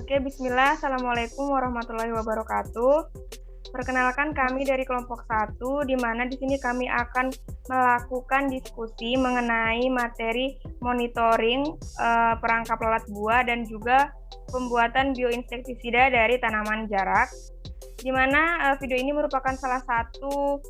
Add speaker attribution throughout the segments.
Speaker 1: Oke, bismillah. Assalamualaikum warahmatullahi wabarakatuh. Perkenalkan, kami dari kelompok 1, di mana di sini kami akan melakukan diskusi mengenai materi monitoring perangkap lalat buah dan juga pembuatan bioinsektisida dari tanaman jarak. Di mana video ini merupakan salah satu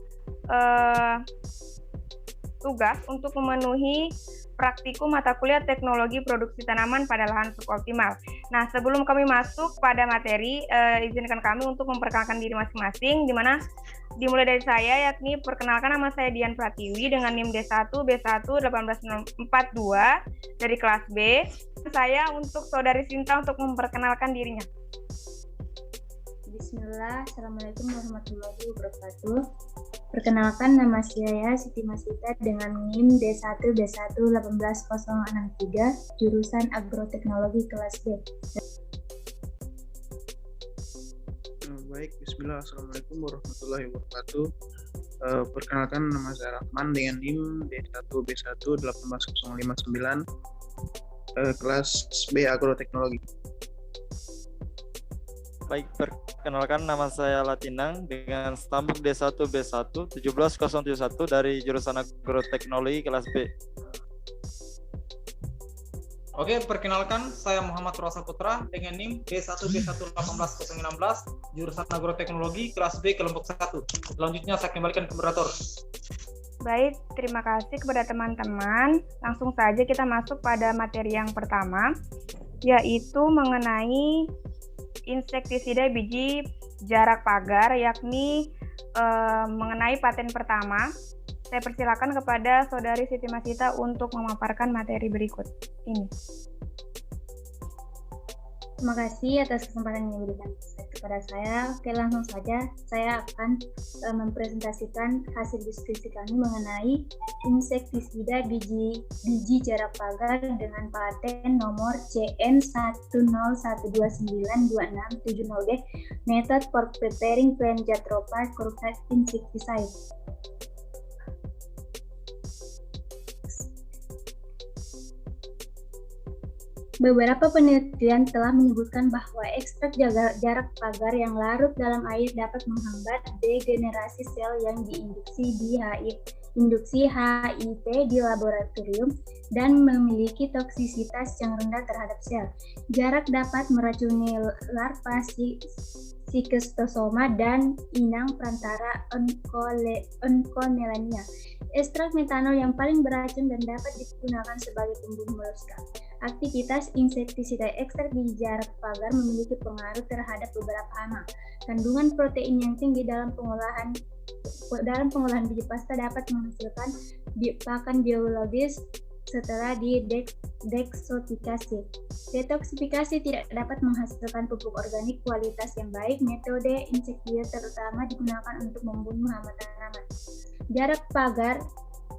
Speaker 1: tugas untuk memenuhi praktikum mata kuliah teknologi produksi tanaman pada lahan suboptimal. Nah, sebelum kami masuk pada materi, izinkan kami untuk memperkenalkan diri masing-masing, di mana dimulai dari saya, yakni perkenalkan, nama saya Dian Pratiwi dengan NIM D1 B1 1842 dari kelas B. Saya untuk saudari Sinta untuk memperkenalkan dirinya.
Speaker 2: Bismillah, Assalamualaikum warahmatullahi wabarakatuh. Perkenalkan, nama saya Siti Masita dengan NIM D1 B1 18063, jurusan Agroteknologi kelas B.
Speaker 3: Baik, bismillah, assalamualaikum warahmatullahi wabarakatuh. Perkenalkan, nama saya Rahman dengan NIM D1 B1 18059, kelas B Agroteknologi.
Speaker 4: Baik, perkenalkan, nama saya Latinang dengan stambuk D1 B1 17071 dari jurusan Agroteknologi kelas B.
Speaker 5: Oke, perkenalkan, saya Muhammad Rosa Putra dengan NIM D1 B1 18016, jurusan Agroteknologi kelas B kelompok 1. Selanjutnya saya kembalikan ke moderator.
Speaker 1: Baik, terima kasih kepada teman-teman. Langsung saja kita masuk pada materi yang pertama, yaitu mengenai insektisida biji jarak pagar, yakni mengenai paten pertama. Saya persilakan kepada saudari Siti Masita untuk memaparkan materi berikut ini.
Speaker 2: Terima kasih atas kesempatan yang diberikan kepada saya. Oke, langsung saja saya akan mempresentasikan hasil diskusi kami mengenai insektisida biji jarak pagar dengan paten nomor CN10129260D, method for preparing plant Jatropha curved insecticide. Beberapa penelitian telah menyebutkan bahwa ekstrak jarak pagar yang larut dalam air dapat menghambat degenerasi sel yang diinduksi HIV di laboratorium dan memiliki toksisitas yang rendah terhadap sel. Jarak dapat meracuni larva Schistosoma dan inang perantara Oncomelania. Ekstrak metanol yang paling beracun dan dapat digunakan sebagai pembunuh moluska. Aktivitas insektisida ekstrak biji jarak pagar memiliki pengaruh terhadap beberapa hama. Kandungan protein yang tinggi dalam pengolahan biji pasta dapat menghasilkan pakan biologis setelah detoksifikasi. Detoksifikasi tidak dapat menghasilkan pupuk organik kualitas yang baik. Metode insektisida terutama digunakan untuk membunuh hama tanaman. Jarak pagar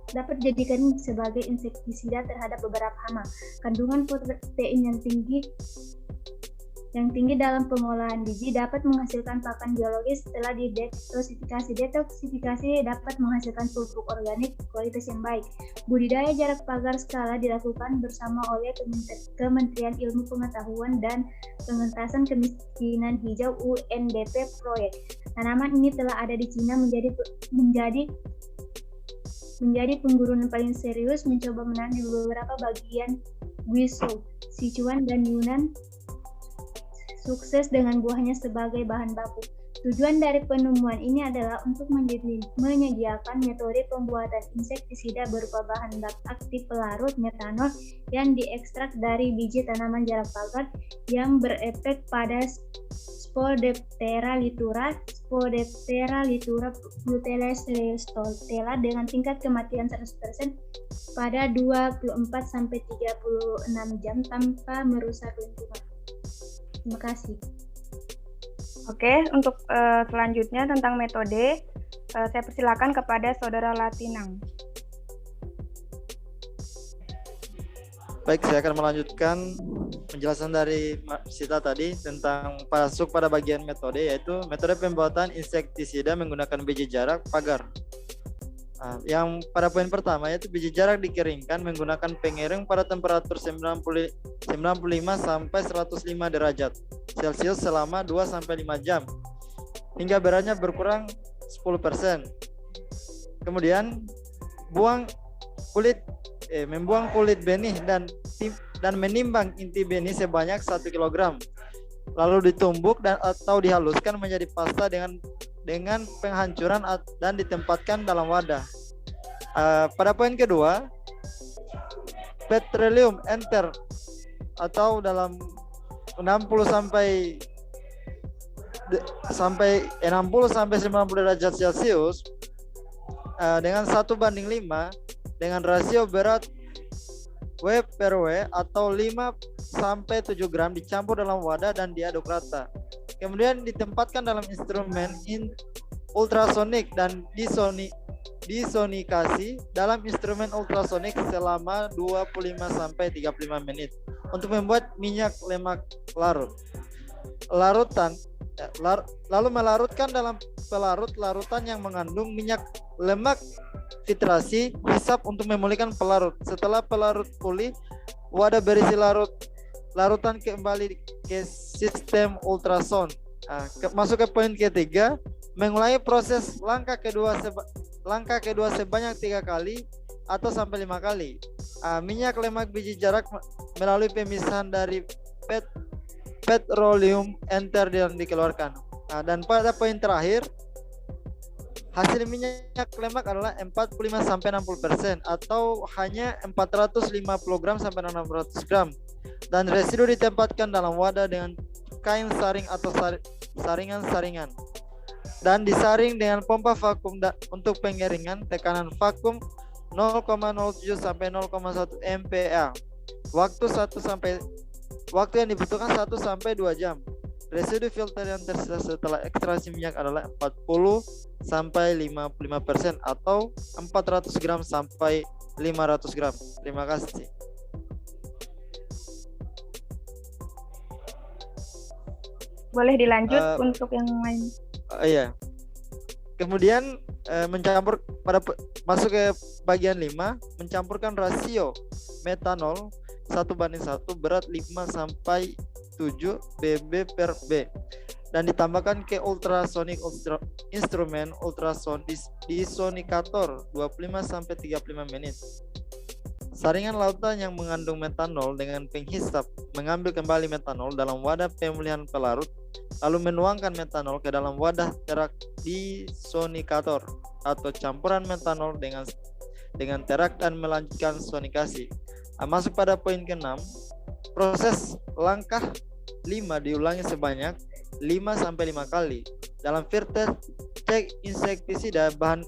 Speaker 2: dapat dijadikan sebagai insektisida terhadap beberapa hama. Kandungan protein yang tinggi dalam pengolahan biji dapat menghasilkan pakan biologis setelah detoksifikasi. Detoksifikasi dapat menghasilkan pupuk organik kualitas yang baik. Budidaya jarak pagar skala dilakukan bersama oleh Kementerian Ilmu Pengetahuan dan Pengentasan Kemiskinan Hijau UNDP proyek. Tanaman ini telah ada di Cina menjadi pengguruan paling serius, mencoba menanam di beberapa bagian Guizhou, Sichuan, dan Yunnan, sukses dengan buahnya sebagai bahan baku. Tujuan dari penemuan ini adalah untuk menyediakan metode pembuatan insektisida berupa bahan aktif pelarut metanol yang diekstrak dari biji tanaman jarak pagar yang berefek pada Spodoptera litura, Putellia dengan tingkat kematian 100% pada 24-36 jam tanpa merusak lingkungan. Terima kasih.
Speaker 1: Oke, untuk selanjutnya tentang metode, saya persilakan kepada saudara Latinang.
Speaker 4: Baik, saya akan melanjutkan penjelasan dari Sita tadi tentang masuk pada bagian metode, yaitu metode pembuatan insektisida menggunakan biji jarak pagar. Yang pada poin pertama yaitu biji jarak dikeringkan menggunakan pengering pada temperatur 95 sampai 105 derajat Celcius selama 2 sampai 5 jam hingga beratnya berkurang 10%. Kemudian membuang kulit benih dan menimbang inti benih sebanyak 1 kg. Lalu ditumbuk atau dihaluskan menjadi pasta dengan penghancuran dan ditempatkan dalam wadah. Pada poin kedua, petroleum enter atau dalam 60 sampai 90 derajat Celcius dengan 1:5 dengan rasio berat W per W atau 5 sampai 7 gram dicampur dalam wadah dan diaduk rata. Kemudian ditempatkan dalam instrumen ultrasonik dan disonikasi dalam instrumen ultrasonik selama 25 sampai 35 menit untuk membuat minyak lemak larut. Lalu melarutkan dalam pelarut larutan yang mengandung minyak lemak filtrasi hisap untuk memulihkan pelarut. Setelah pelarut pulih, wadah berisi larutan kembali ke sistem ultrasound. Masuk ke poin ketiga, mengulangi proses langkah kedua sebanyak 3 kali atau sampai 5 kali. Minyak lemak biji jarak melalui pemisahan dari petroleum enter yang dikeluarkan. Dan pada poin terakhir, hasil minyak lemak adalah 45-60% atau hanya 450 gram sampai 600 gram. Dan residu ditempatkan dalam wadah dengan kain saring atau saringan-saringan. Dan disaring dengan pompa vakum untuk pengeringan, tekanan vakum 0,07 sampai 0,1 MPa. Waktu yang dibutuhkan 1 sampai 2 jam. Residu filter yang tersisa setelah ekstraksi minyak adalah 40 sampai 55% atau 400 gram sampai 500 gram. Terima kasih.
Speaker 1: Boleh dilanjut untuk yang lain.
Speaker 4: Iya. Kemudian masuk ke bagian 5, mencampurkan rasio metanol 1:1 berat 5 sampai 7 BB per B dan ditambahkan ke ultrasonic instrumen ultrasound disonikator 25 sampai 35 menit. Saringan lautan yang mengandung metanol dengan penghisap mengambil kembali metanol dalam wadah pemulihan pelarut, lalu menuangkan metanol ke dalam wadah terak disonikator atau campuran metanol dengan terak dan melanjutkan sonikasi. Masuk pada poin ke-6, proses langkah 5 diulangi sebanyak 5 sampai 5 kali. Dalam filter cek insektisida, bahan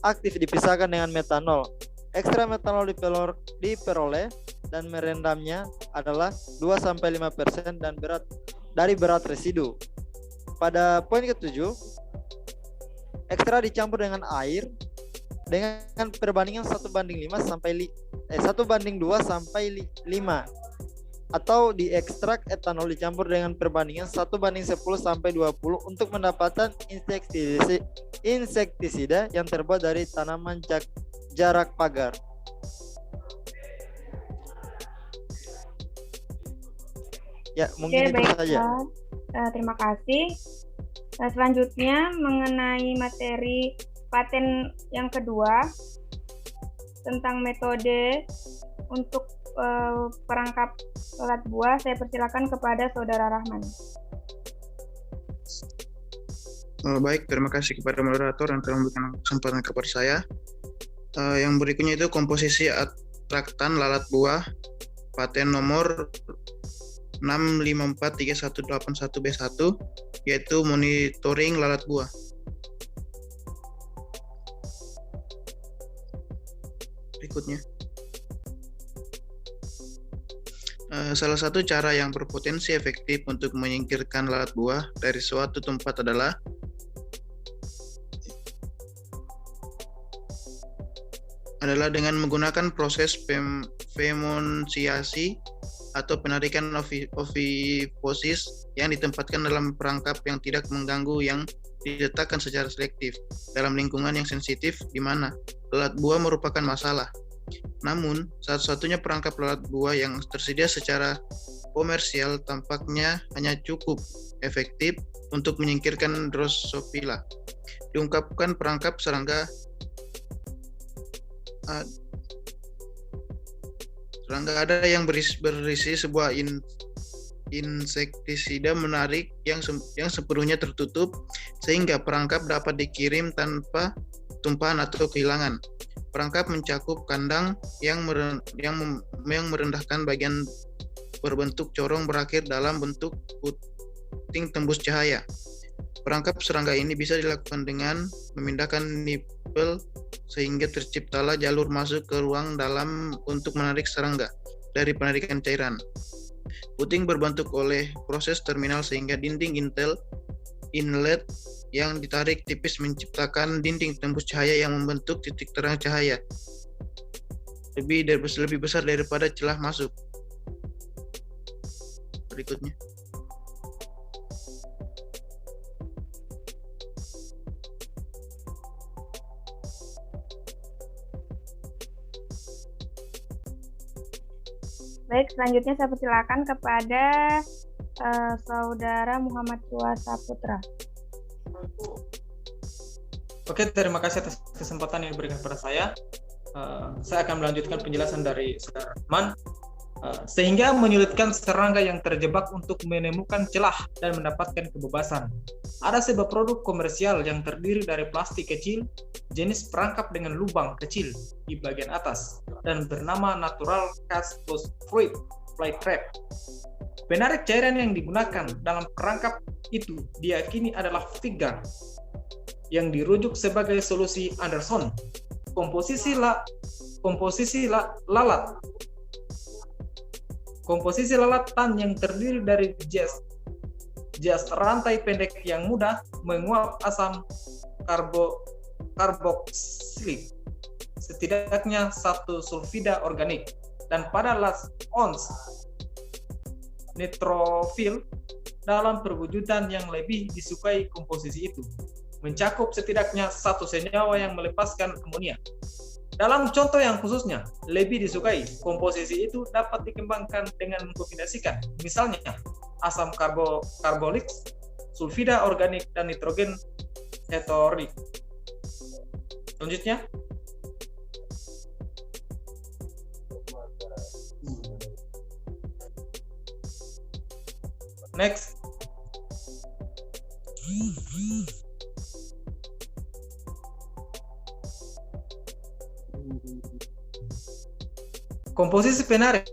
Speaker 4: aktif dipisahkan dengan metanol. Ekstra metanol diperoleh dan merendamnya adalah 2 sampai 5% dan berat residu. Pada poin ke-7, ekstra dicampur dengan air dengan perbandingan 1:5 sampai 1:2 sampai 5 atau diekstrak etanol dicampur dengan perbandingan 1:10 sampai 20 untuk mendapatkan insektisida yang terbuat dari tanaman jarak pagar. Ya, mungkin itu saja.
Speaker 1: Terima kasih. Selanjutnya mengenai materi paten yang kedua tentang metode untuk perangkap lalat buah, saya persilakan kepada Saudara Rahman.
Speaker 3: Baik, terima kasih kepada moderator yang telah memberikan kesempatan kepada saya. Yang berikutnya itu komposisi atraktan lalat buah, paten nomor 6543181B1, yaitu monitoring lalat buah. Berikutnya, salah satu cara yang berpotensi efektif untuk menyingkirkan lalat buah dari suatu tempat adalah dengan menggunakan proses femonsiasi atau penarikan oviposis yang ditempatkan dalam perangkap yang tidak mengganggu yang diletakkan secara selektif dalam lingkungan yang sensitif di mana lalat buah merupakan masalah. Namun, satu-satunya perangkap lalat buah yang tersedia secara komersial tampaknya hanya cukup efektif untuk menyingkirkan Drosophila. Diungkapkan perangkap serangga ada yang berisi sebuah insektisida menarik yang sepenuhnya tertutup sehingga perangkap dapat dikirim tanpa tumpahan atau kehilangan. Perangkap mencakup kandang yang merendahkan bagian berbentuk corong berakhir dalam bentuk puting tembus cahaya. Perangkap serangga ini bisa dilakukan dengan memindahkan nipel sehingga terciptalah jalur masuk ke ruang dalam untuk menarik serangga dari penarikan cairan. Puting berbentuk oleh proses terminal sehingga dinding inlet yang ditarik tipis menciptakan dinding tembus cahaya yang membentuk titik terang cahaya lebih besar daripada celah masuk. Berikutnya.
Speaker 1: Baik, selanjutnya saya persilakan kepada Saudara Muhammad Tua Saputra.
Speaker 5: Oke, terima kasih atas kesempatan yang diberikan kepada saya. Saya akan melanjutkan penjelasan dari Saudara Rahman. Sehingga menyulitkan serangga yang terjebak untuk menemukan celah dan mendapatkan kebebasan. Ada sebuah produk komersial yang terdiri dari plastik kecil, jenis perangkap dengan lubang kecil di bagian atas, dan bernama Natural Cast Close Fruit Fly Trap. Penarik cairan yang digunakan dalam perangkap itu diyakini adalah Vigar, yang dirujuk sebagai solusi Anderson. Komposisi lalatan yang terdiri dari jas rantai pendek yang mudah menguap asam karboksilik, setidaknya 1 sulfida organik, dan pada last ons nitrofil dalam perwujudan yang lebih disukai. Komposisi itu mencakup setidaknya 1 senyawa yang melepaskan amonia. Dalam contoh yang khususnya lebih disukai, komposisi itu dapat dikembangkan dengan mengkombinasikan misalnya asam karbolik, sulfida organik, dan nitrogen hetorik. Selanjutnya, next. Komposisi penarik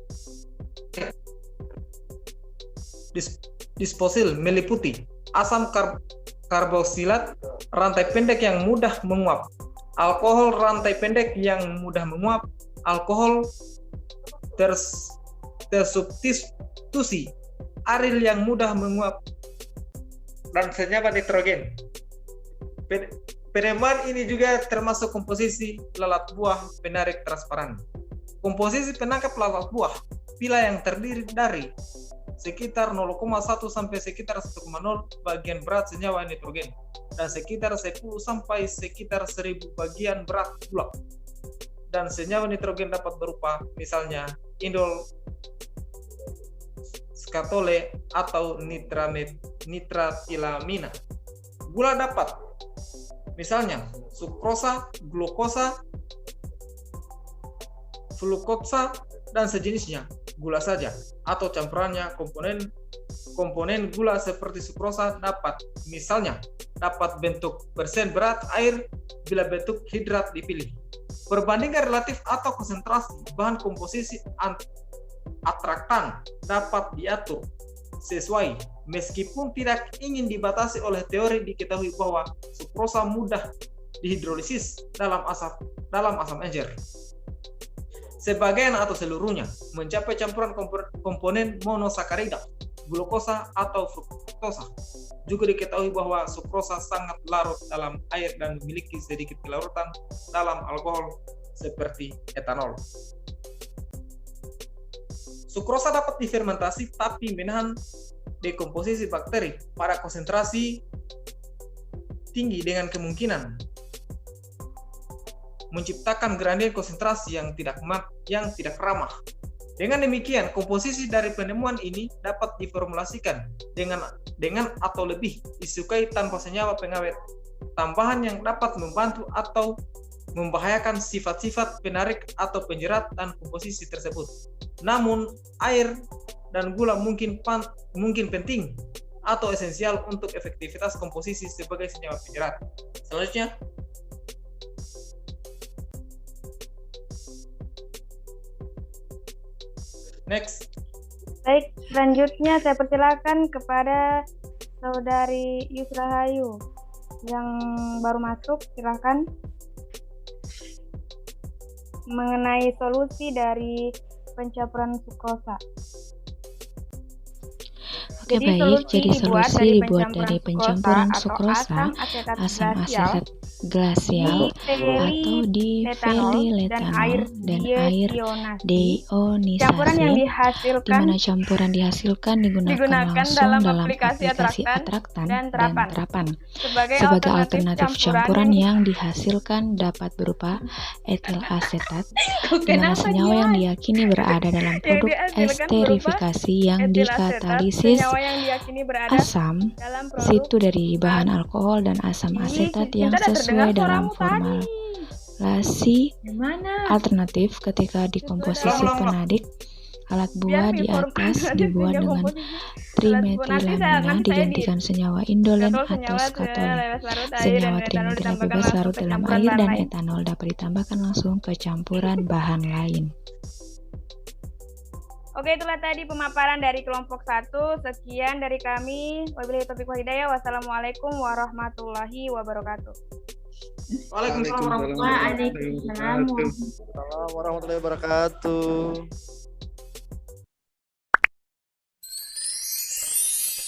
Speaker 5: disposil meliputi asam karboksilat rantai pendek yang mudah menguap, alkohol rantai pendek yang mudah menguap, alkohol tersubstitusi aril yang mudah menguap, dan senyawa nitrogen. Penemuan ini juga termasuk komposisi lalat buah penarik transparan. Komposisi penangkap lalat buah pila yang terdiri dari sekitar 0,1 sampai sekitar 1,0 bagian berat senyawa nitrogen dan sekitar 10 sampai sekitar 1000 bagian berat gula. Dan senyawa nitrogen dapat berupa misalnya indol, skatole, atau nitratilamina. Gula dapat misalnya sukrosa, glukosa, fruktosa, dan sejenisnya, gula saja, atau campurannya. Komponen gula seperti sukrosa dapat misalnya dapat bentuk persen berat air bila bentuk hidrat dipilih. Perbandingan relatif atau konsentrasi bahan komposisi atraktan dapat diatur sesuai meskipun tidak ingin dibatasi oleh teori. Diketahui bahwa sukrosa mudah dihidrolisis dalam asam encer. Sebagian atau seluruhnya mencapai campuran komponen monosakarida, glukosa atau fruktosa. Juga diketahui bahwa sukrosa sangat larut dalam air dan memiliki sedikit kelarutan dalam alkohol seperti etanol. Sukrosa dapat difermentasi tapi menahan dekomposisi bakteri pada konsentrasi tinggi dengan kemungkinan menciptakan gradien konsentrasi yang tidak ramah. Dengan demikian, komposisi dari penemuan ini dapat diformulasikan dengan atau lebih disukai tanpa senyawa pengawet tambahan yang dapat membantu atau membahayakan sifat-sifat penarik atau penjerat dan komposisi tersebut. Namun, air dan gula mungkin penting atau esensial untuk efektivitas komposisi sebagai senyawa penjerat. Selanjutnya, next.
Speaker 1: Baik, selanjutnya saya persilakan kepada Saudari Yusra Hayu yang baru masuk, silakan. Mengenai solusi dari pencampuran sukrosa.
Speaker 6: Oke, baik. Jadi solusi dibuat dari pencampuran sukrosa, asam asetat glasial atau difeniletanol dan air deionisasi, di mana campuran dihasilkan digunakan langsung dalam aplikasi atraktan dan terapan. Sebagai alternatif campuran yang dihasilkan dapat berupa etil asetat, di mana senyawa yang diyakini berada dalam produk esterifikasi yang dikatalisis asam situ dari bahan alkohol dan asam asetat yang sesuai dalam formulasi alternatif. Ketika dikomposisi penadik, alat buah di atas dibuat dengan trimetilamina digantikan senyawa indolen atau skatolin. Senyawa trimetila bebas larut dalam air dan etanol dapat ditambahkan langsung ke campuran bahan lain.
Speaker 1: Oke, itulah tadi pemaparan dari kelompok 1. Sekian dari kami. Wabillahi taufiq wal hidayah. Wassalamualaikum warahmatullahi wabarakatuh.
Speaker 5: Waalaikumsalam warahmatullahi wabarakatuh.
Speaker 4: Waalaikumsalam warahmatullahi wabarakatuh.